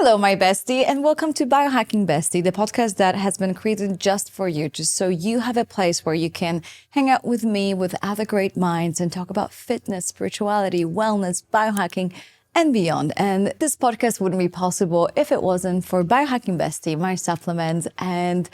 Hello, my bestie, and welcome to Biohacking Bestie, the podcast that has been created just for you, just so you have a place where you can hang out with me, with other great minds, and talk about fitness, spirituality, wellness, biohacking, and beyond. And this podcast wouldn't be possible if it wasn't for Biohacking Bestie, my supplements. And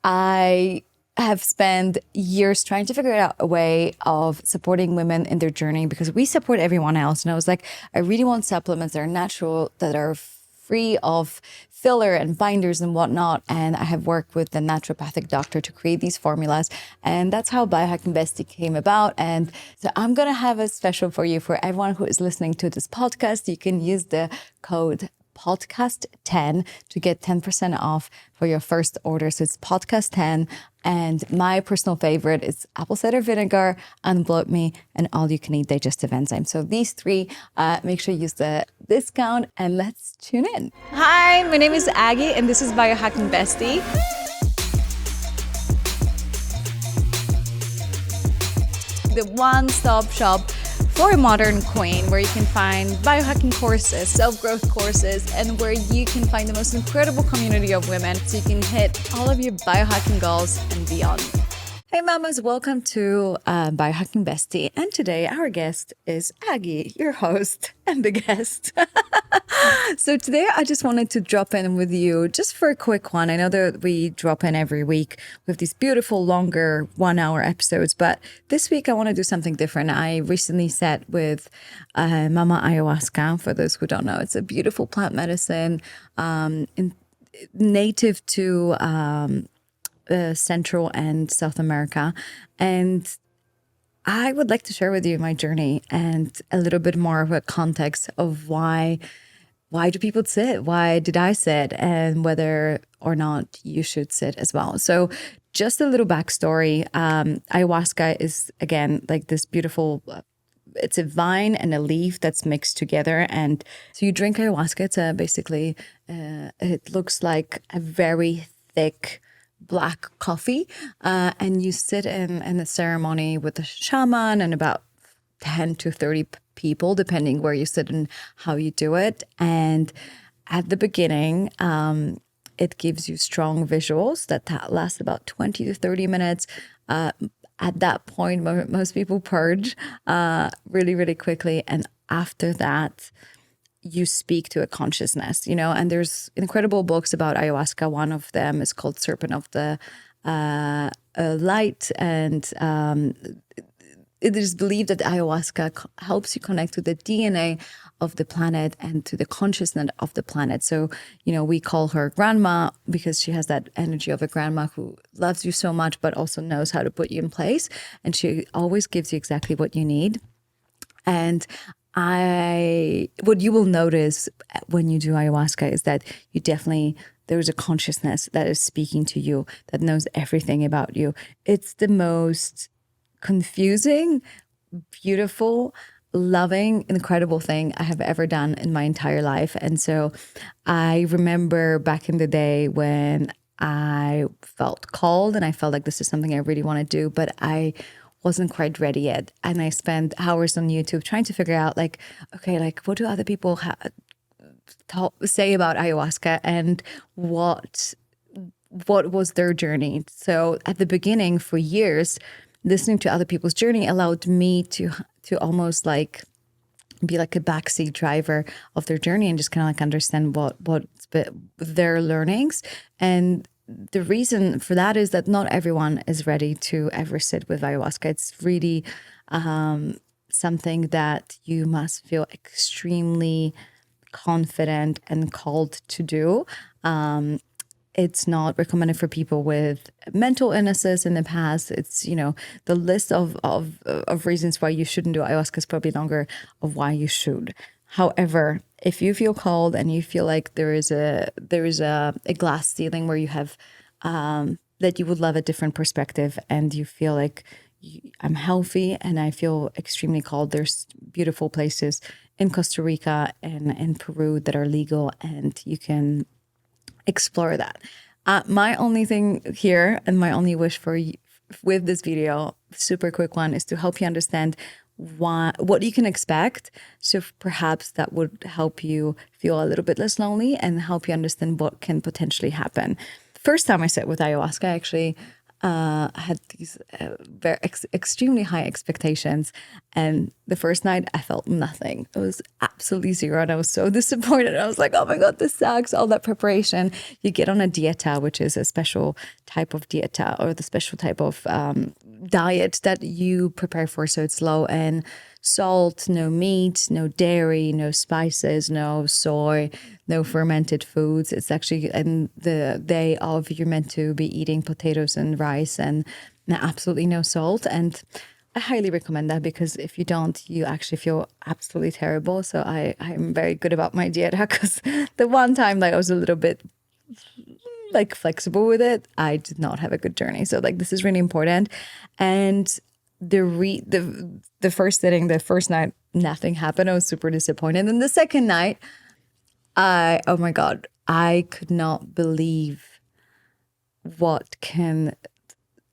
I have spent years trying to figure out a way of supporting women in their journey because we support everyone else. And I was like, I really want supplements that are natural, that are free of filler and binders and whatnot. And I have worked with the naturopathic doctor to create these formulas. And that's how Biohacking Bestie came about. And so I'm going to have a special for you for everyone who is listening to this podcast. You can use the code podcast10 to get 10% off for your first order. So it's podcast10. And my personal favorite is apple cider vinegar, unbloat me, and all you can eat digestive enzymes. So these three, make sure you use the discount and let's tune in. Hi, my name is Aggie and this is Biohacking Bestie. The one-stop shop for a modern queen, where you can find biohacking courses, self-growth courses, and where you can find the most incredible community of women so you can hit all of your biohacking goals and beyond. Hey mamas, welcome to Biohacking Bestie. And today our guest is Aggie, your host and the guest. So today I just wanted to drop in with you just for a quick one. I know that we drop in every week with these beautiful longer 1-hour episodes, but this week I want to do something different. I recently sat with Mama Ayahuasca. For those who don't know, it's a beautiful plant medicine native to Central and South America. And I would like to share with you my journey and a little bit more of a context of why do people sit? Why did I sit? And whether or not you should sit as well. So just a little backstory. Ayahuasca is, again, like this beautiful, it's a vine and a leaf that's mixed together. And so you drink ayahuasca. It's basically, it looks like a very thick black coffee, and you sit in a ceremony with a shaman and about 10 to 30 people, depending where you sit and how you do it. And at the beginning, it gives you strong visuals that last about 20 to 30 minutes. At that point, most people purge really, really quickly. And after that, you speak to a consciousness, and there's incredible books about ayahuasca. One of them is called Serpent of the Light. And it is believed that ayahuasca helps you connect to the DNA of the planet and to the consciousness of the planet. So, we call her grandma because she has that energy of a grandma who loves you so much, but also knows how to put you in place. And she always gives you exactly what you need. And what you will notice when you do ayahuasca is that there's a consciousness that is speaking to you, that knows everything about you. It's the most confusing, beautiful, loving, incredible thing I have ever done in my entire life. And so I remember back in the day when I felt called and I felt like this is something I really want to do, but I wasn't quite ready yet. And I spent hours on YouTube trying to figure out what do other people say about ayahuasca and what was their journey. So at the beginning, for years, listening to other people's journey allowed me to almost like be like a backseat driver of their journey and just kind of like understand what's their learnings. And the reason for that is that not everyone is ready to ever sit with ayahuasca. It's really something that you must feel extremely confident and called to do. It's not recommended for people with mental illnesses in the past. It's, the list of reasons why you shouldn't do ayahuasca is probably longer of why you should. However, if you feel called and you feel like there is a glass ceiling where you have that you would love a different perspective, and you feel like I'm healthy and I feel extremely called, there's beautiful places in Costa Rica and in Peru that are legal, and you can explore that. My only thing here and my only wish for you with this video, super quick one, is to help you understand what you can expect. So perhaps that would help you feel a little bit less lonely and help you understand what can potentially happen. First time I sat with ayahuasca, I actually had these very extremely high expectations. And the first night I felt nothing. It was absolutely zero. And I was so disappointed. I was like, oh my God, this sucks. All that preparation. You get on a dieta, which is a special type of dieta or the special type of diet that you prepare for. So it's low in salt, no meat, no dairy, no spices, no soy, no fermented foods. It's actually in the day of you're meant to be eating potatoes and rice and absolutely no salt. And I highly recommend that because if you don't, you actually feel absolutely terrible. So I'm very good about my diet because the one time like I was a little bit like flexible with it, I did not have a good journey. So like this is really important. And the first sitting, the first night, nothing happened. I was super disappointed. And the second night, oh my God, I could not believe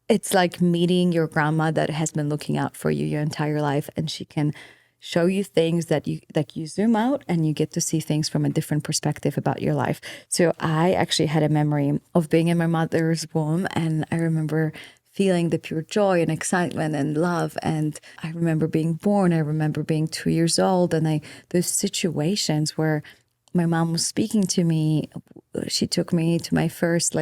it's like meeting your grandma that has been looking out for you your entire life, and she can show you things that you zoom out and you get to see things from a different perspective about your life. So I actually had a memory of being in my mother's womb, and I remember feeling the pure joy and excitement and love. And I remember being born. I remember being 2 years old, and those situations where my mom was speaking to me. She took me to my first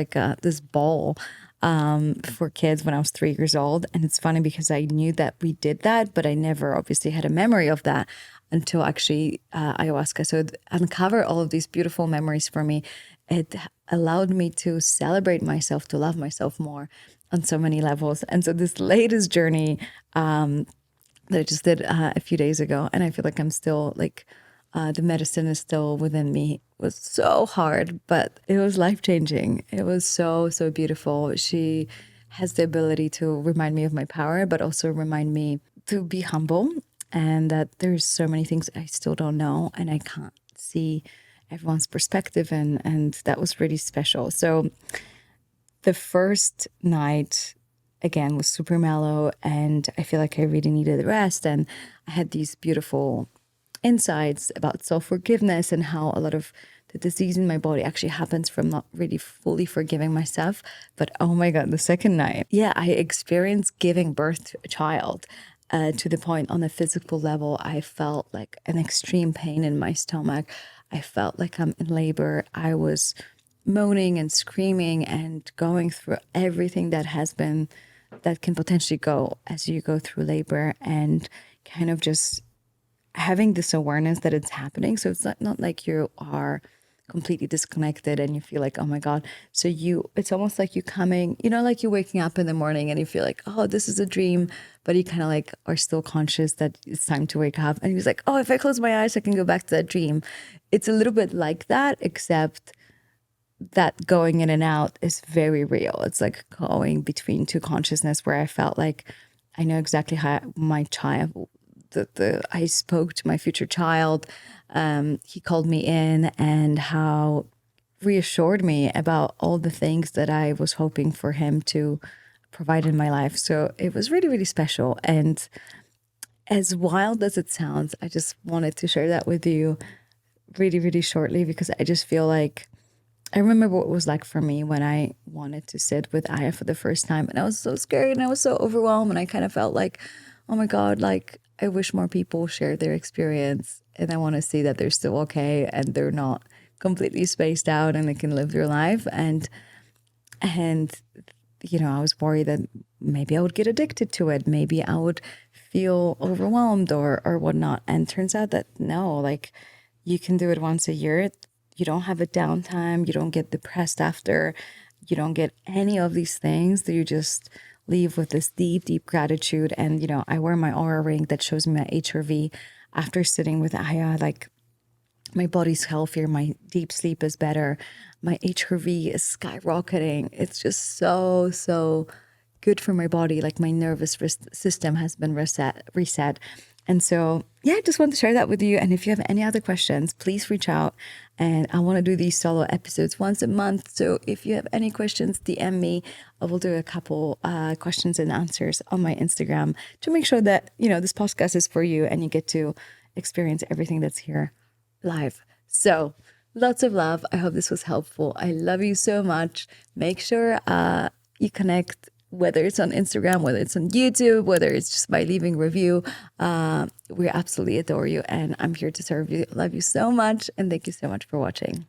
this ball for kids when I was 3 years old. And it's funny because I knew that we did that, but I never obviously had a memory of that until actually ayahuasca. So it uncovered all of these beautiful memories for me. It allowed me to celebrate myself, to love myself more on so many levels. And so this latest journey that I just did a few days ago, and I feel like I'm still the medicine is still within me. It was so hard, but it was life-changing. It was so, so beautiful. She has the ability to remind me of my power, but also remind me to be humble and that there's so many things I still don't know and I can't see everyone's perspective. And that was really special. So the first night, again, was super mellow, and I feel like I really needed rest. And I had these beautiful insights about self-forgiveness and how a lot of the disease in my body actually happens from not really fully forgiving myself. But oh my God, the second night, yeah, I experienced giving birth to a child to the point on a physical level, I felt like an extreme pain in my stomach. I felt like I'm in labor. I was moaning and screaming and going through everything that can potentially go as you go through labor, and kind of just having this awareness that it's happening. So it's not like you are completely disconnected and you feel like, oh my God. So it's almost like you coming, like you're waking up in the morning and you feel like, oh, this is a dream, but you kind of like are still conscious that it's time to wake up. And you're like, oh, if I close my eyes, I can go back to that dream. It's a little bit like that, except that going in and out is very real. It's like going between two consciousness where I felt like I know exactly how my child, I spoke to my future child. He called me in and how reassured me about all the things that I was hoping for him to provide in my life. So it was really, really special. And as wild as it sounds, I just wanted to share that with you really, really shortly, because I just feel like I remember what it was like for me when I wanted to sit with Aya for the first time. And I was so scared and I was so overwhelmed. And I kind of felt like, oh my God, like I wish more people share their experience. And I want to see that they're still okay and they're not completely spaced out and they can live their life. And I was worried that maybe I would get addicted to it. Maybe I would feel overwhelmed or whatnot. And turns out that no, like you can do it once a year. You don't have a downtime. You don't get depressed after. You don't get any of these things. You just leave with this deep, deep gratitude. And, I wear my aura ring that shows me my HRV after sitting with Aya. Like my body's healthier. My deep sleep is better. My HRV is skyrocketing. It's just so, so good for my body. Like my nervous system has been reset. And so, yeah, I just wanted to share that with you. And if you have any other questions, please reach out. And I want to do these solo episodes once a month. So if you have any questions, DM me. I will do a couple questions and answers on my Instagram to make sure that, this podcast is for you and you get to experience everything that's here live. So lots of love. I hope this was helpful. I love you so much. Make sure you connect, whether it's on Instagram, whether it's on YouTube, whether it's just by leaving review. We absolutely adore you, and I'm here to serve you. Love you so much, and thank you so much for watching.